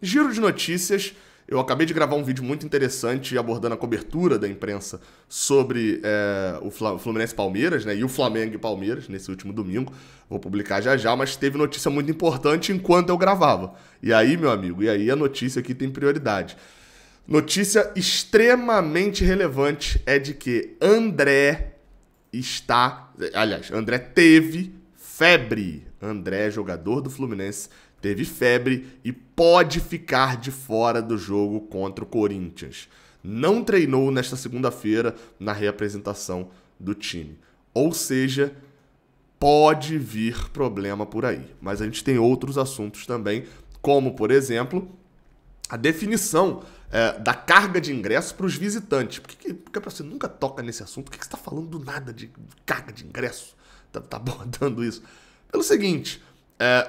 Giro de notícias. Eu acabei de gravar um vídeo muito interessante abordando a cobertura da imprensa sobre o Fluminense e Palmeiras, né? E o Flamengo e Palmeiras nesse último domingo. Vou publicar já já, mas teve notícia muito importante enquanto eu gravava. E aí, meu amigo, a notícia aqui tem prioridade. Notícia extremamente relevante é de que André teve febre. André, jogador do Fluminense, teve febre e pode ficar de fora do jogo contra o Corinthians. Não treinou nesta segunda-feira na reapresentação do time. Ou seja, pode vir problema por aí. Mas a gente tem outros assuntos também, como, por exemplo, a definição da carga de ingresso para os visitantes. Por que você nunca toca nesse assunto? Por que você está falando do nada de carga de ingresso? Tá abordando isso? Pelo seguinte,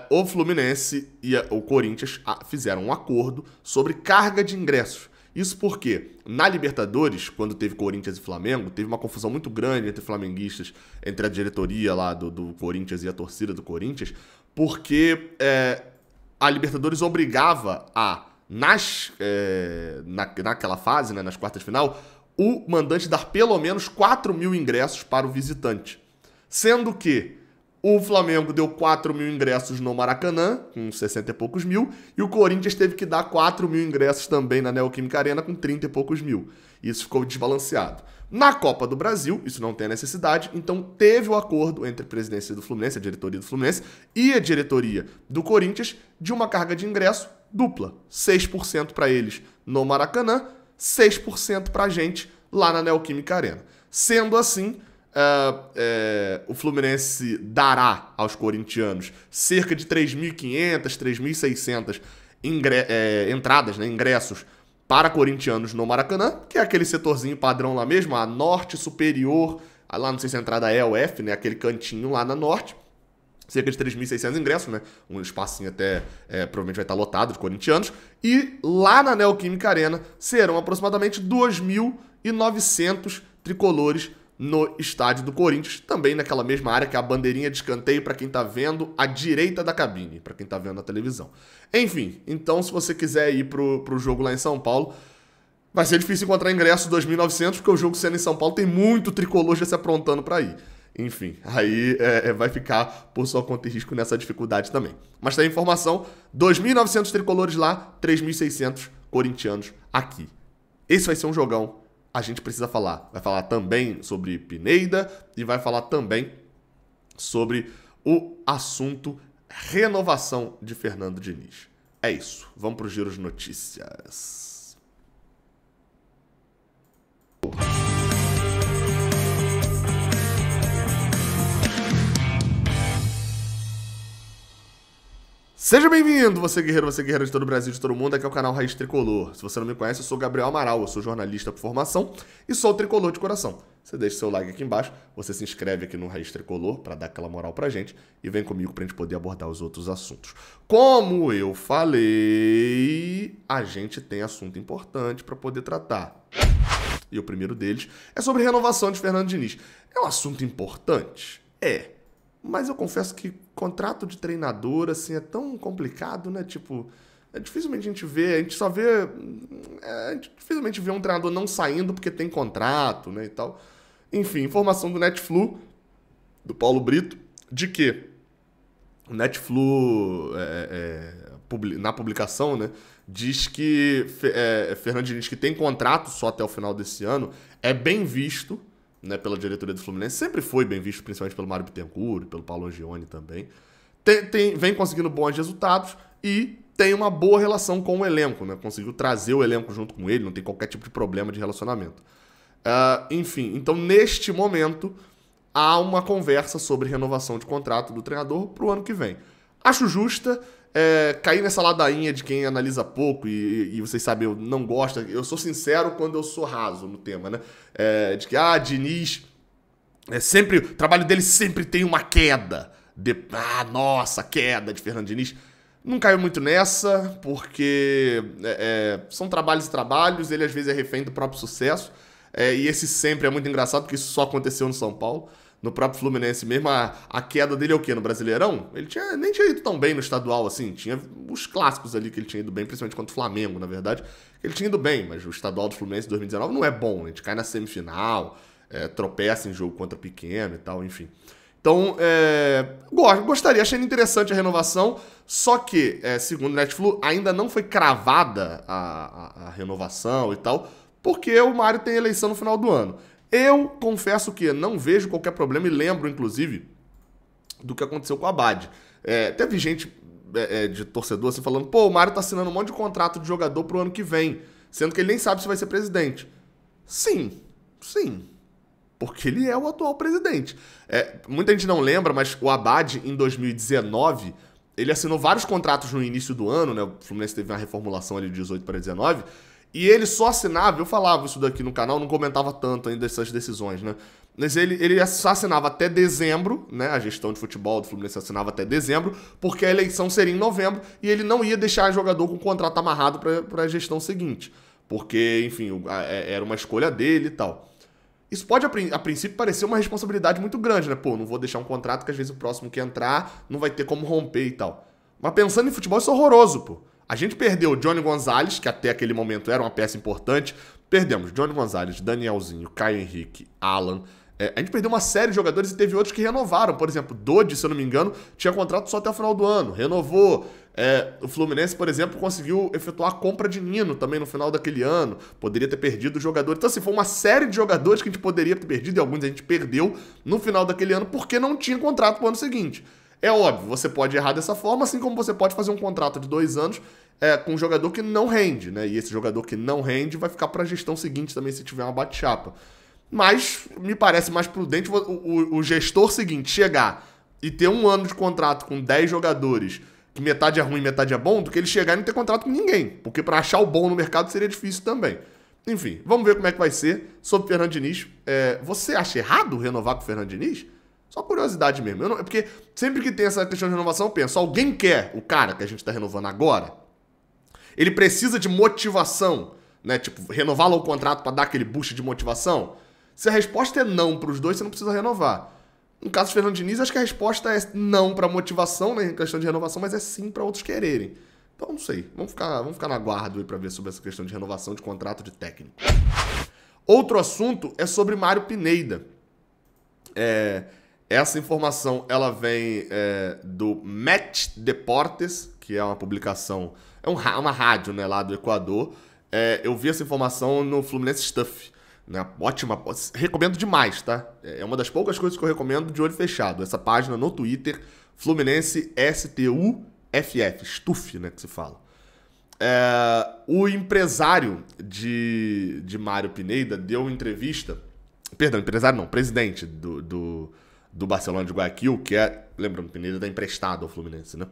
o Fluminense e o Corinthians fizeram um acordo sobre carga de ingressos. Isso porque na Libertadores, quando teve Corinthians e Flamengo, teve uma confusão muito grande entre flamenguistas, entre a diretoria lá do Corinthians e a torcida do Corinthians, porque a Libertadores obrigava naquela fase, né, nas quartas de final, o mandante dar pelo menos 4.000 ingressos para o visitante. Sendo que o Flamengo deu 4.000 ingressos no Maracanã, com 60 e poucos mil, e o Corinthians teve que dar 4.000 ingressos também na Neoquímica Arena, com 30 e poucos mil. Isso ficou desbalanceado. Na Copa do Brasil, isso não tem necessidade, então teve o acordo entre a presidência do Fluminense, a diretoria do Fluminense, e a diretoria do Corinthians de uma carga de ingresso dupla. 6% para eles no Maracanã, 6% para a gente lá na Neoquímica Arena. Sendo assim, o Fluminense dará aos corintianos cerca de 3.500, 3.600 entradas, né, ingressos para corintianos no Maracanã, que é aquele setorzinho padrão lá mesmo, a norte superior, lá não sei se a entrada é ou F, né, aquele cantinho lá na norte, cerca de 3.600 ingressos, né, um espacinho até provavelmente vai estar lotado de corintianos, e lá na Neoquímica Arena serão aproximadamente 2.900 tricolores no estádio do Corinthians, também naquela mesma área que é a bandeirinha de escanteio para quem tá vendo à direita da cabine, para quem tá vendo na televisão. Enfim, então se você quiser ir pro jogo lá em São Paulo, vai ser difícil encontrar ingresso 2.900, porque o jogo sendo em São Paulo tem muito tricolor já se aprontando para ir. Enfim, aí vai ficar por sua conta e risco nessa dificuldade também. Mas tem informação, 2.900 tricolores lá, 3.600 corintianos aqui. Esse vai ser um jogão. A gente precisa falar. Vai falar também sobre Pineda e vai falar também sobre o assunto renovação de Fernando Diniz. É isso. Vamos para o giro de notícias. Seja bem-vindo, você guerreira de todo o Brasil, de todo o mundo, aqui é o canal Raiz Tricolor. Se você não me conhece, eu sou Gabriel Amaral, eu sou jornalista por formação e sou tricolor de coração. Você deixa seu like aqui embaixo, você se inscreve aqui no Raiz Tricolor para dar aquela moral pra gente e vem comigo pra gente poder abordar os outros assuntos. Como eu falei, a gente tem assunto importante para poder tratar. E o primeiro deles é sobre renovação de Fernando Diniz. É um assunto importante? Mas eu confesso que contrato de treinador, assim, é tão complicado, né? Tipo, dificilmente a gente só vê... dificilmente vê um treinador não saindo porque tem contrato, né, e tal. Enfim, informação do Netflu, do Paulo Brito, de que o Netflu, na publicação, né, diz que Fernando Diniz, que tem contrato só até o final desse ano, é bem visto, né, pela diretoria do Fluminense, sempre foi bem visto, principalmente pelo Mário Bittencourt, pelo Paulo Angione também, vem conseguindo bons resultados e tem uma boa relação com o elenco, né, conseguiu trazer o elenco junto com ele, não tem qualquer tipo de problema de relacionamento. Enfim, então neste momento há uma conversa sobre renovação de contrato do treinador para o ano que vem. Acho justa, cair nessa ladainha de quem analisa pouco e vocês sabem, eu não gosto, eu sou sincero quando eu sou raso no tema, né? De que, Diniz, o trabalho dele sempre tem uma queda. Queda de Fernando Diniz. Não caiu muito nessa, porque são trabalhos e trabalhos, ele às vezes é refém do próprio sucesso, e esse sempre é muito engraçado, porque isso só aconteceu no São Paulo, no próprio Fluminense mesmo, a queda dele é o quê? No Brasileirão? Ele nem tinha ido tão bem no estadual, assim. Tinha os clássicos ali que ele tinha ido bem, principalmente contra o Flamengo, na verdade. Ele tinha ido bem, mas o estadual do Fluminense de 2019 não é bom. A gente cai na semifinal, tropeça em jogo contra pequeno e tal, enfim. Então, gostaria, achei interessante a renovação, só que, segundo o Netflix, ainda não foi cravada a renovação e tal, porque o Mário tem eleição no final do ano. Eu confesso que não vejo qualquer problema e lembro, inclusive, do que aconteceu com o Abad. Teve gente de torcedor assim, falando, pô, o Mário tá assinando um monte de contrato de jogador pro ano que vem, sendo que ele nem sabe se vai ser presidente. Sim. Porque ele é o atual presidente. Muita gente não lembra, mas o Abad, em 2019, ele assinou vários contratos no início do ano, né? O Fluminense teve uma reformulação ali de 18 para 19, e ele só assinava, eu falava isso daqui no canal, não comentava tanto ainda dessas decisões, né? Mas ele só assinava até dezembro, né? A gestão de futebol do Fluminense assinava até dezembro, porque a eleição seria em novembro, e ele não ia deixar o jogador com o contrato amarrado para a gestão seguinte. Porque, enfim, era uma escolha dele e tal. Isso pode, a princípio, parecer uma responsabilidade muito grande, né? Pô, não vou deixar um contrato que às vezes o próximo que entrar não vai ter como romper e tal. Mas pensando em futebol, isso é horroroso, pô. A gente perdeu o Johnny Gonzalez, que até aquele momento era uma peça importante. Perdemos Johnny Gonzalez, Danielzinho, Caio Henrique, Alan. A gente perdeu uma série de jogadores e teve outros que renovaram. Por exemplo, Dodi, se eu não me engano, tinha contrato só até o final do ano. Renovou. O Fluminense, por exemplo, conseguiu efetuar a compra de Nino também no final daquele ano. Poderia ter perdido o jogador. Então, assim, foi uma série de jogadores que a gente poderia ter perdido e alguns a gente perdeu no final daquele ano porque não tinha contrato pro ano seguinte. É óbvio, você pode errar dessa forma, assim como você pode fazer um contrato de 2 anos com um jogador que não rende, né? E esse jogador que não rende vai ficar para a gestão seguinte também se tiver uma bate-chapa. Mas me parece mais prudente o gestor seguinte chegar e ter 1 ano de contrato com 10 jogadores, que metade é ruim e metade é bom, do que ele chegar e não ter contrato com ninguém. Porque para achar o bom no mercado seria difícil também. Enfim, vamos ver como é que vai ser sobre o Fernando Diniz. Você acha errado renovar com o Fernando Diniz? Só curiosidade mesmo. Porque sempre que tem essa questão de renovação, eu penso, alguém quer o cara que a gente está renovando agora? Ele precisa de motivação, né? Tipo, renovar lá o contrato para dar aquele boost de motivação? Se a resposta é não para os dois, você não precisa renovar. No caso do Fernando Diniz, acho que a resposta é não para motivação, né, em questão de renovação, mas é sim para outros quererem. Então, não sei. Vamos ficar na guarda aí para ver sobre essa questão de renovação de contrato de técnico. Outro assunto é sobre Mário Pineda. Essa informação ela vem do Match Deportes, que é uma publicação, uma rádio, né, lá do Equador. Eu vi essa informação no Fluminense Stuff. Né? Ótima, recomendo demais, tá? É uma das poucas coisas que eu recomendo de olho fechado. Essa página no Twitter, Fluminense STUFF, Stuff, né, que se fala. O empresário de Mário Pineda deu uma entrevista, perdão, empresário não, presidente do Barcelona de Guayaquil, que lembrando, Pineda está emprestado ao Fluminense, né?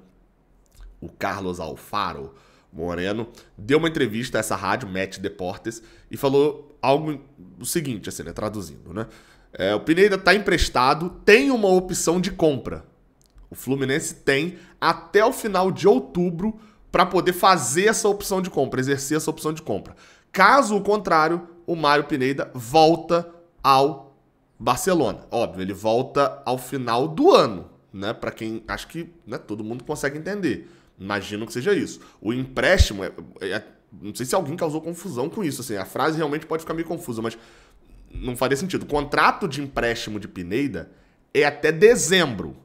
O Carlos Alfaro Moreno, deu uma entrevista a essa rádio, Match Deportes, e falou algo o seguinte, assim, né, traduzindo, né? O Pineda está emprestado, tem uma opção de compra. O Fluminense tem até o final de outubro para poder fazer essa opção de compra, exercer essa opção de compra. Caso o contrário, o Mário Pineda volta ao Barcelona. Óbvio, ele volta ao final do ano, né? Para quem, acho que, né, todo mundo consegue entender. Imagino que seja isso. O empréstimo, não sei se alguém causou confusão com isso, assim, a frase realmente pode ficar meio confusa, mas não faria sentido. O contrato de empréstimo de Pineda é até dezembro.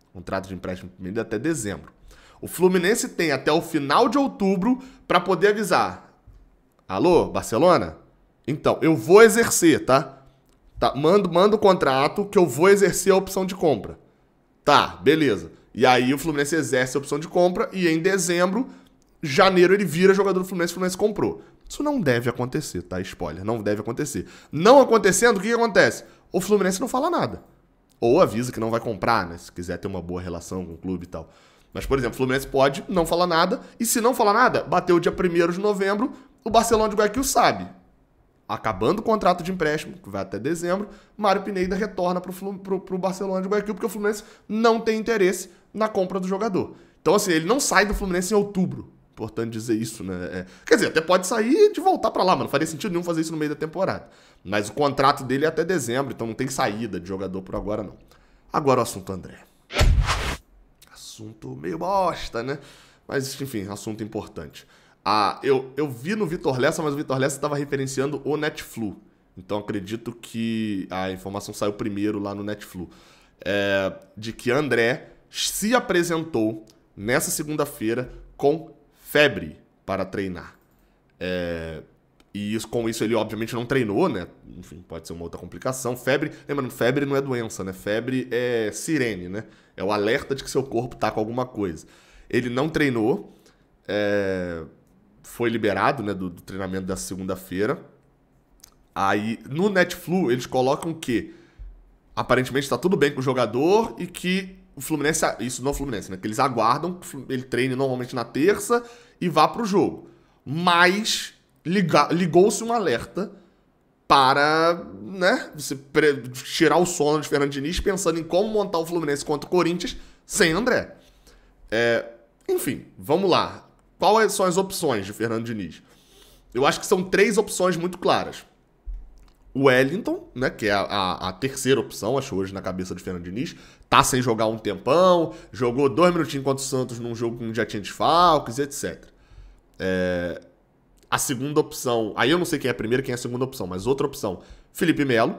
O contrato de empréstimo de Pineda é até dezembro. O Fluminense tem até o final de outubro para poder avisar. Alô, Barcelona? Então, eu vou exercer, tá? Manda o contrato que eu vou exercer a opção de compra. Tá, beleza. E aí o Fluminense exerce a opção de compra e em dezembro, janeiro, ele vira jogador do Fluminense, o Fluminense comprou. Isso não deve acontecer, tá? Spoiler, não deve acontecer. Não acontecendo, o que acontece? O Fluminense não fala nada. Ou avisa que não vai comprar, né? Se quiser ter uma boa relação com o clube e tal. Mas, por exemplo, o Fluminense pode não falar nada, e se não falar nada, bateu o dia 1º de novembro, o Barcelona de Guayaquil sabe. Acabando o contrato de empréstimo, que vai até dezembro, Mário Pineda retorna pro Barcelona de Guayaquil, porque o Fluminense não tem interesse na compra do jogador. Então, assim, ele não sai do Fluminense em outubro. Importante dizer isso, né? Quer dizer, até pode sair de voltar pra lá, mas não faria sentido nenhum fazer isso no meio da temporada. Mas o contrato dele é até dezembro, então não tem saída de jogador por agora, não. Agora o assunto André. Assunto meio bosta, né? Mas, enfim, assunto importante. Eu vi no Vitor Lessa, mas o Vitor Lessa estava referenciando o Netflu. Então acredito que a informação saiu primeiro lá no Netflu. De que André se apresentou nessa segunda-feira com febre para treinar. E com isso ele obviamente não treinou, né? Enfim, pode ser uma outra complicação. Febre, lembrando, febre não é doença, né? Febre é sirene, né? É o alerta de que seu corpo tá com alguma coisa. Ele não treinou, foi liberado, né, do treinamento da segunda-feira. Aí, no Netflu, eles colocam que aparentemente tá tudo bem com o jogador e que o Fluminense, isso não é o Fluminense, né? Que eles aguardam que ele treine normalmente na terça e vá pro jogo. Mas ligou-se um alerta para, né, você tirar o sono de Fernando Diniz pensando em como montar o Fluminense contra o Corinthians sem André. Enfim, vamos lá. Quais são as opções de Fernando Diniz? Eu acho que são 3 opções muito claras. O Wellington, né, que é a terceira opção, acho hoje na cabeça de Fernando Diniz, tá sem jogar um tempão, jogou 2 minutinhos contra o Santos num jogo que já tinha desfalques, etc. A segunda opção, aí eu não sei quem é a primeira e quem é a segunda opção, mas outra opção, Felipe Melo,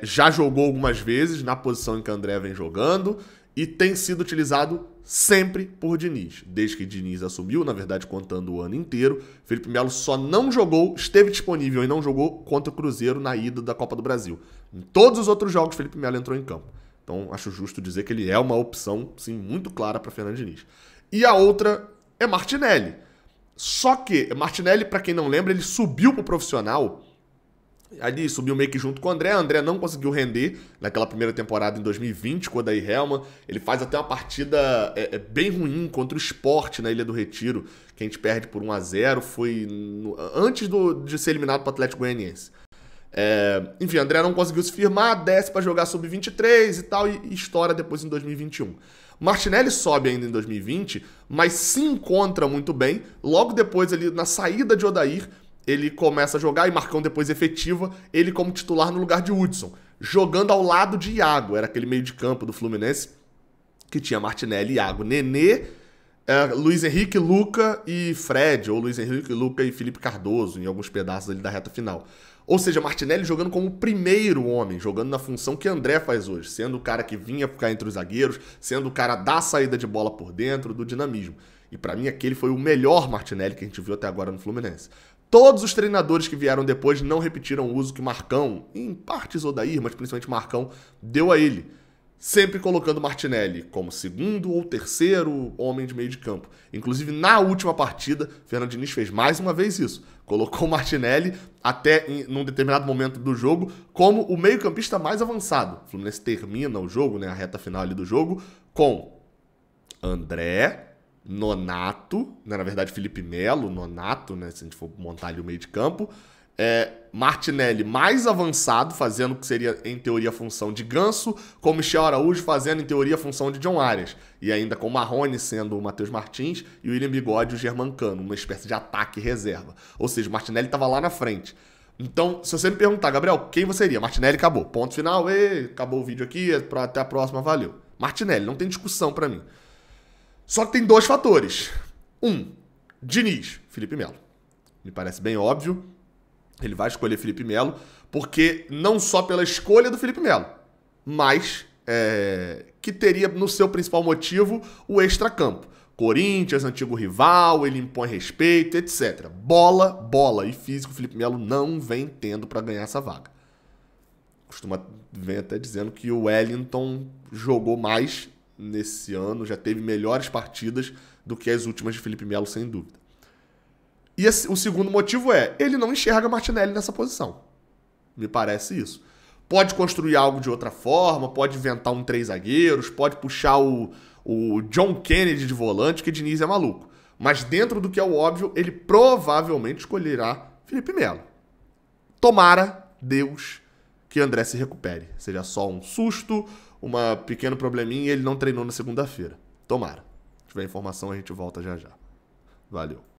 já jogou algumas vezes na posição em que André vem jogando e tem sido utilizado sempre por Diniz. Desde que Diniz assumiu, na verdade contando o ano inteiro, Felipe Melo só não jogou, esteve disponível e não jogou contra o Cruzeiro na ida da Copa do Brasil. Em todos os outros jogos, Felipe Melo entrou em campo. Então acho justo dizer que ele é uma opção, sim, muito clara para Fernando Diniz. E a outra é Martinelli. Só que Martinelli, para quem não lembra, ele subiu pro profissional. Ali subiu meio que junto com o André. André não conseguiu render naquela primeira temporada em 2020 com o Odair Hellmann. Ele faz até uma partida bem ruim contra o Sport na Ilha do Retiro, que a gente perde por 1-0. Foi antes de ser eliminado pro Atlético Goianiense. Enfim, André não conseguiu se firmar, desce para jogar sub-23 e tal, e estoura depois em 2021. Martinelli sobe ainda em 2020, mas se encontra muito bem. Logo depois, ali na saída de Odair, ele começa a jogar e Marcão depois efetiva ele como titular no lugar de Hudson, jogando ao lado de Iago. Era aquele meio de campo do Fluminense que tinha Martinelli, Iago, Nenê, Luiz Henrique, Luca e Fred, ou Luiz Henrique, Luca e Felipe Cardoso, em alguns pedaços ali da reta final. Ou seja, Martinelli jogando como o primeiro homem, jogando na função que André faz hoje, sendo o cara que vinha ficar entre os zagueiros, sendo o cara da saída de bola por dentro, do dinamismo. E pra mim aquele foi o melhor Martinelli que a gente viu até agora no Fluminense. Todos os treinadores que vieram depois não repetiram o uso que Marcão, em partes Odair, mas principalmente Marcão, deu a ele. Sempre colocando Martinelli como segundo ou terceiro homem de meio de campo. Inclusive, na última partida, Fernando Diniz fez mais uma vez isso. Colocou o Martinelli até num determinado momento do jogo como o meio-campista mais avançado. O Fluminense termina o jogo, né, a reta final ali do jogo, com André, Nonato, né, na verdade Felipe Melo, Nonato, né, se a gente for montar ali o meio de campo, Martinelli mais avançado, fazendo o que seria, em teoria, a função de Ganso, com Michel Araújo fazendo, em teoria, a função de John Arias. E ainda com Marrone sendo o Matheus Martins e o William Bigode e o Germancano, uma espécie de ataque reserva. Ou seja, o Martinelli estava lá na frente. Então, se você me perguntar, Gabriel, quem você iria? Martinelli, acabou. Ponto final, acabou o vídeo aqui, até a próxima, valeu. Martinelli, não tem discussão pra mim. Só que tem 2 fatores. Diniz, Felipe Melo. Me parece bem óbvio. Ele vai escolher Felipe Melo, porque não só pela escolha do Felipe Melo, mas que teria no seu principal motivo o extracampo. Corinthians, antigo rival, ele impõe respeito, etc. Bola e físico, o Felipe Melo não vem tendo para ganhar essa vaga. Vem até dizendo que o Wellington jogou mais nesse ano, já teve melhores partidas do que as últimas de Felipe Melo, sem dúvida. E o segundo motivo ele não enxerga Martinelli nessa posição. Me parece isso. Pode construir algo de outra forma, pode inventar 3 zagueiros, pode puxar o John Kennedy de volante, que Diniz é maluco. Mas dentro do que é o óbvio, ele provavelmente escolherá Felipe Melo. Tomara, Deus, que André se recupere. Seja só um susto, um pequeno probleminha e ele não treinou na segunda-feira. Tomara. Se tiver informação, a gente volta já já. Valeu.